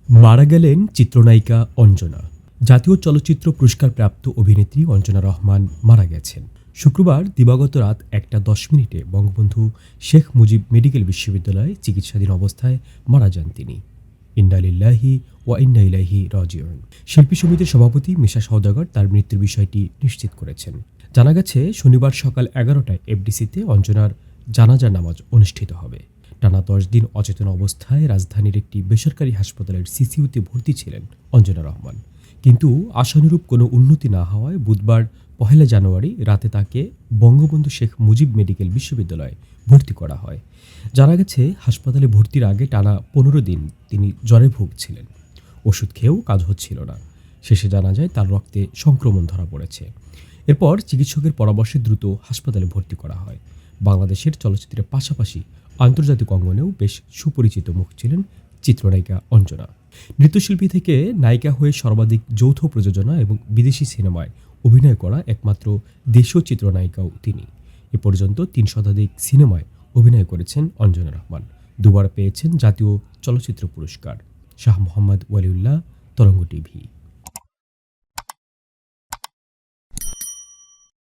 মারা গেলেন চিত্রনায়িকা অঞ্জনা। জাতীয় চলচ্চিত্র পুরস্কার প্রাপ্ত অভিনেত্রী অঞ্জনা রহমান মারা গেছেন। শুক্রবার দিবাগত রাত 1:10 বঙ্গবন্ধু শেখ মুজিব মেডিকেল বিশ্ববিদ্যালয়ে চিকিৎসাধীন অবস্থায় মারা যান তিনি। ইন্না লিল্লাহি ওয়া ইন্না ইলাইহি রাজিউন। শিল্পী সমিতির সভাপতি মিশা সওদাগর তার মৃত্যুর বিষয়টি নিশ্চিত করেছেন। জানা গেছে, শনিবার সকাল 11টায় এফডিসিতে অঞ্জনার জানাজা নামাজ অনুষ্ঠিত হবে। টানা 10 দিন অচেতন অবস্থায় রাজধানীর একটি বেসরকারি হাসপাতালের সিসিইউতে ভর্তি ছিলেন অঞ্জনা রহমান। কিন্তু আশানুরূপ কোনো উন্নতি না হওয়ায় বুধবার 1 জানুয়ারি রাতে তাকে বঙ্গবন্ধু শেখ মুজিব মেডিকেল বিশ্ববিদ্যালয়ে ভর্তি করা হয়। জানা গেছে, হাসপাতালে ভর্তির আগে টানা 15 দিন তিনি জ্বরে ভুগছিলেন। ওষুধ খেয়েও কাজ হচ্ছিল না। শেষে জানা যায় তার রক্তে সংক্রমণ ধরা পড়েছে। এরপর চিকিৎসকের পরামর্শে দ্রুত হাসপাতালে ভর্তি করা হয়। বাংলাদেশের চলচ্চিত্রের পাশাপাশি আন্তর্জাতিক অঙ্গনেও বেশ সুপরিচিত মুখ ছিলেন চিত্রনায়িকা অঞ্জনা। নৃত্যশিল্পী থেকে নায়িকা হয়ে সর্বাধিক যৌথ প্রযোজনা এবং বিদেশি সিনেমায় অভিনয় করা একমাত্র দেশীয় চিত্রনায়িকাও তিনি। এ পর্যন্ত 3 শতাধিক সিনেমায় অভিনয় করেছেন অঞ্জনা রহমান। দুবার পেয়েছেন জাতীয় চলচ্চিত্র পুরস্কার। শাহ মোহাম্মদ ওয়ালিউল্লাহ, তরঙ্গ টিভি।